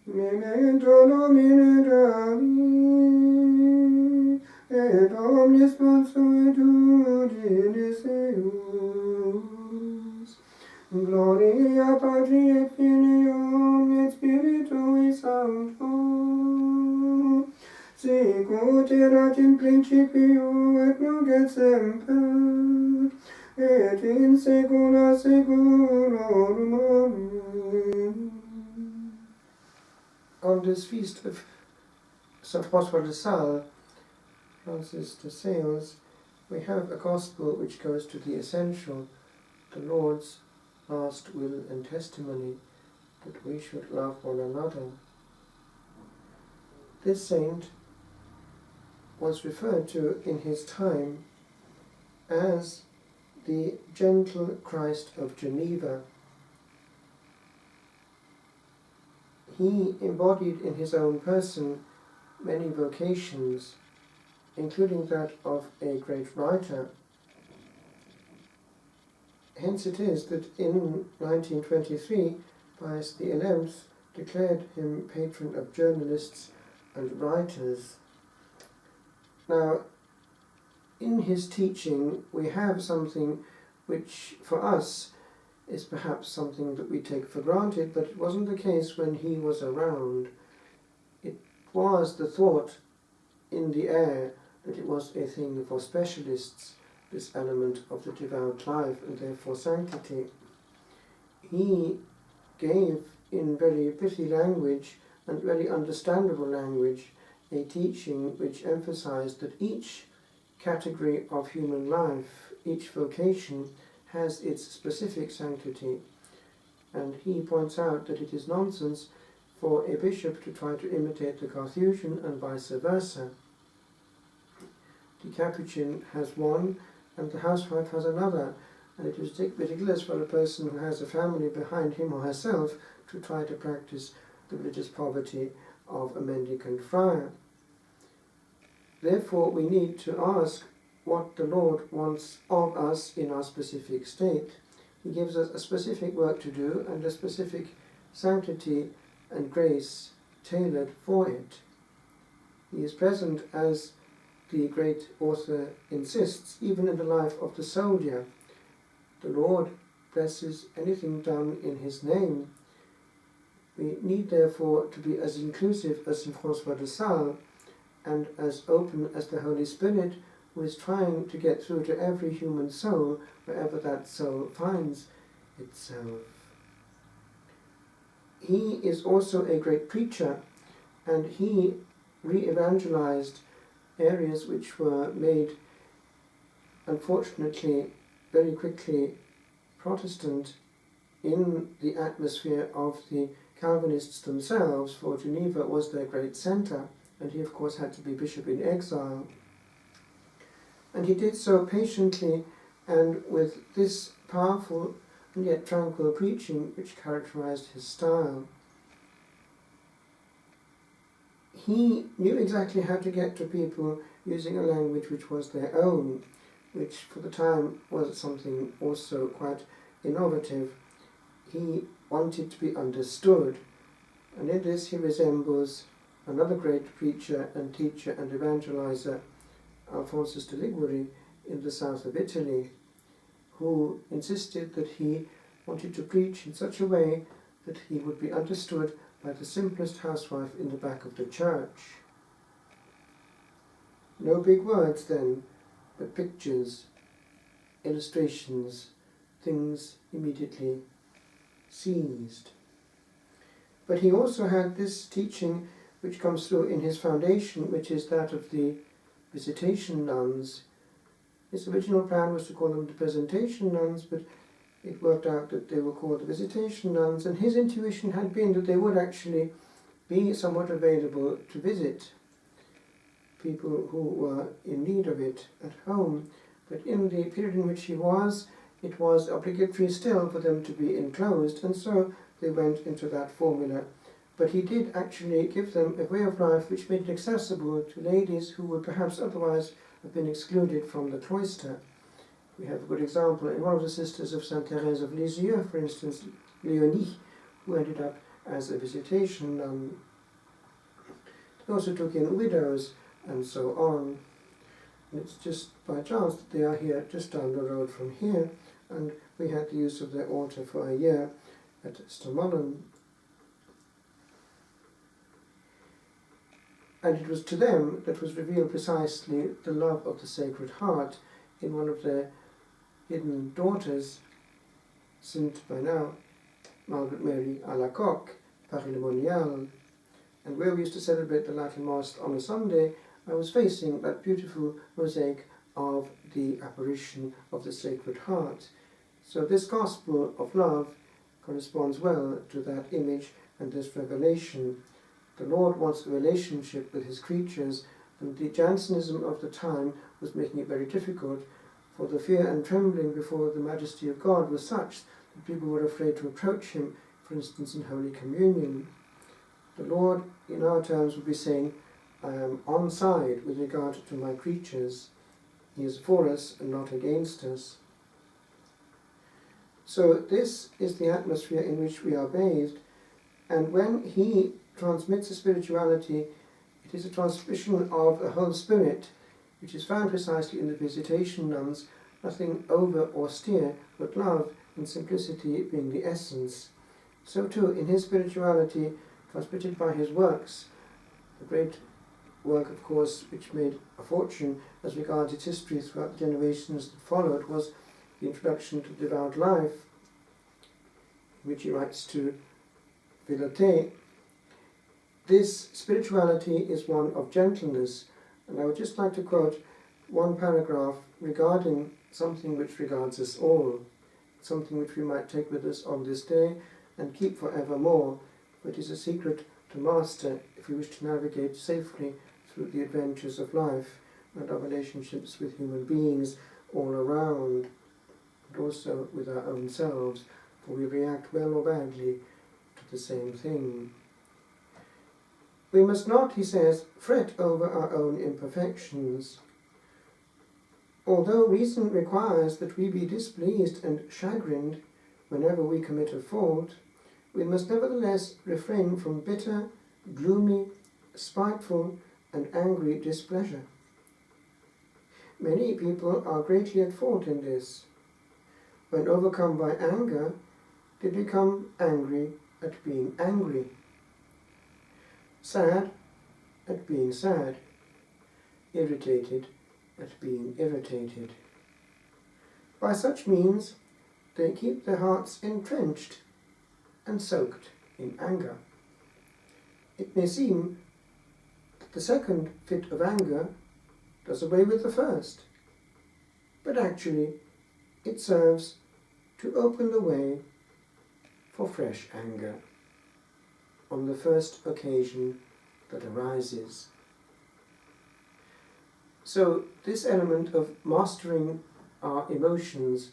Memento nomine Domini, et omnis consuetudinis eius. Gloria Patri et Filio et Spiritui Sancto, sicut erat in principio et nunc et semper, et in saecula saeculorum. Amen. On this feast of St. Francois de Sales, Francis de Sales, we have a gospel which goes to the essential, the Lord's last will and testimony, that we should love one another. This saint was referred to in his time as the gentle Christ of Geneva. He embodied in his own person many vocations, including that of a great writer. Hence it is that in 1923, Pius XI declared him patron of journalists and writers. Now, in his teaching we have something which for us is perhaps something that we take for granted, but it wasn't the case when he was around. It was the thought in the air that it was a thing for specialists, this element of the devout life and therefore sanctity. He gave in very pithy language and very understandable language a teaching which emphasized that each category of human life, each vocation, has its specific sanctity, and he points out that it is nonsense for a bishop to try to imitate the Carthusian and vice versa. The Capuchin has one and the housewife has another, and it is ridiculous for a person who has a family behind him or herself to try to practice the religious poverty of a mendicant friar. Therefore we need to ask what the Lord wants of us in our specific state. He gives us a specific work to do and a specific sanctity and grace tailored for it. He is present, as the great author insists, even in the life of the soldier. The Lord blesses anything done in his name. We need therefore to be as inclusive as St. Francois de Sales and as open as the Holy Spirit, who is trying to get through to every human soul wherever that soul finds itself. He is also a great preacher, and he re-evangelized areas which were made, unfortunately, very quickly Protestant in the atmosphere of the Calvinists themselves, for Geneva was their great centre, and he of course had to be bishop in exile. And he did so patiently and with this powerful and yet tranquil preaching which characterized his style. He knew exactly how to get to people using a language which was their own, which for the time was something also quite innovative. He wanted to be understood, and in this he resembles another great preacher and teacher and evangelizer, Alphonsus de Liguori, in the south of Italy, who insisted that he wanted to preach in such a way that he would be understood by the simplest housewife in the back of the church. No big words then, but pictures, illustrations, things immediately seized. But he also had this teaching which comes through in his foundation, which is that of the visitation nuns. His original plan was to call them the presentation nuns, but it worked out that they were called the visitation nuns, and his intuition had been that they would actually be somewhat available to visit people who were in need of it at home. But in the period in which he was, it was obligatory still for them to be enclosed, and so they went into that formula. But he did actually give them a way of life which made it accessible to ladies who would perhaps otherwise have been excluded from the cloister. We have a good example in one of the sisters of Sainte Thérèse of Lisieux, for instance, Léonie, who ended up as a visitation nun. They also took in widows and so on. And it's just by chance that they are here just down the road from here, and we had the use of their altar for a year at Stamullen. And it was to them that was revealed precisely the love of the Sacred Heart in one of their hidden daughters, Saint by now, Margaret Mary Alacoque, Paris-le-Monial. And where we used to celebrate the Latin Mass on a Sunday, I was facing that beautiful mosaic of the apparition of the Sacred Heart. So this gospel of love corresponds well to that image and this revelation. The Lord wants a relationship with his creatures, and the Jansenism of the time was making it very difficult, for the fear and trembling before the majesty of God was such that people were afraid to approach him, for instance in Holy Communion. The Lord, in our terms, would be saying, I am on side with regard to my creatures. He is for us and not against us. So this is the atmosphere in which we are bathed, and when he transmits a spirituality, it is a transmission of the whole spirit, which is found precisely in the visitation nuns, nothing over austere, but love and simplicity being the essence. So too, in his spirituality, transmitted by his works, the great work, of course, which made a fortune as regards its history throughout the generations that followed, was the introduction to devout life, which he writes to Villeté. This spirituality is one of gentleness, and I would just like to quote one paragraph regarding something which regards us all, something which we might take with us on this day and keep forevermore, for it is a secret to master if we wish to navigate safely through the adventures of life and our relationships with human beings all around, and also with our own selves, for we react well or badly to the same thing. We must not, he says, fret over our own imperfections. Although reason requires that we be displeased and chagrined whenever we commit a fault, we must nevertheless refrain from bitter, gloomy, spiteful, and angry displeasure. Many people are greatly at fault in this. When overcome by anger, they become angry at being angry, sad at being sad, irritated at being irritated. By such means, they keep their hearts entrenched and soaked in anger. It may seem that the second fit of anger does away with the first, but actually it serves to open the way for fresh anger on the first occasion that arises. So this element of mastering our emotions,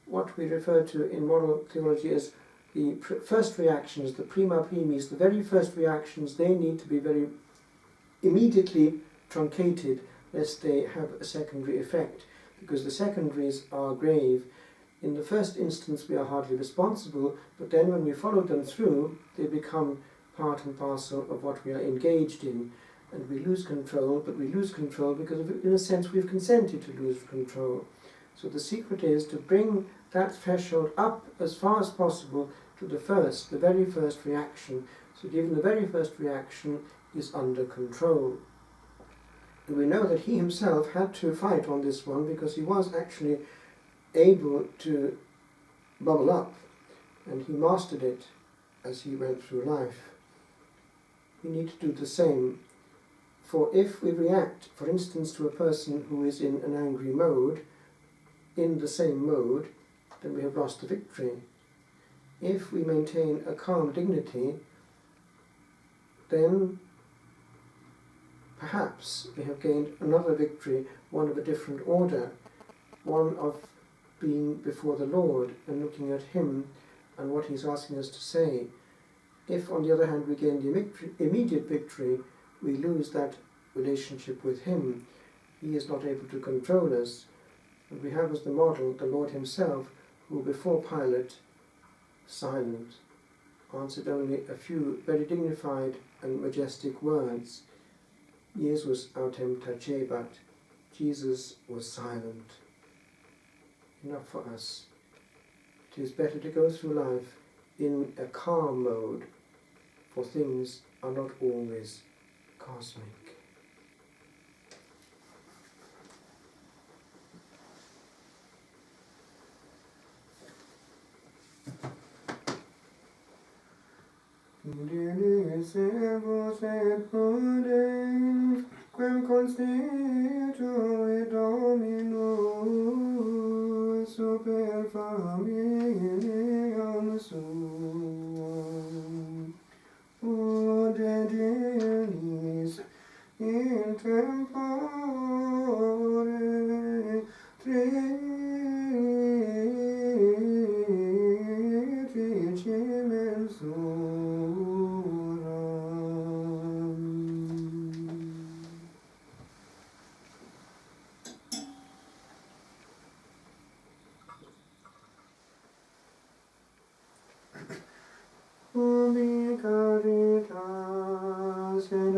what we refer to in moral theology as the first reactions, the prima primis, the very first reactions, they need to be very immediately truncated lest they have a secondary effect, because the secondaries are grave. In the first instance we are hardly responsible, but then when we follow them through, they become part and parcel of what we are engaged in, and we lose control, but we lose control because, in a sense, we've consented to lose control. So the secret is to bring that threshold up as far as possible to the very first reaction, so that even the very first reaction is under control. And we know that he himself had to fight on this one because he was actually able to bubble up, and he mastered it as he went through life. We need to do the same. For if we react, for instance, to a person who is in an angry mode, in the same mode, then we have lost the victory. If we maintain a calm dignity, then perhaps we have gained another victory, one of a different order, one of being before the Lord and looking at Him and what He's asking us to say. If, on the other hand, we gain the immediate victory, we lose that relationship with Him. He is not able to control us. And we have as the model the Lord Himself, who before Pilate, silent, answered only a few very dignified and majestic words. Jesus autem tacebat. Jesus was silent. Enough for us. It is better to go through life in a calm mode, for things are not always cosmic. Servus et prudens, quem constituit Dominus super familiam suam, ut egenis in tempore triticim mensuram. Ubi caritas et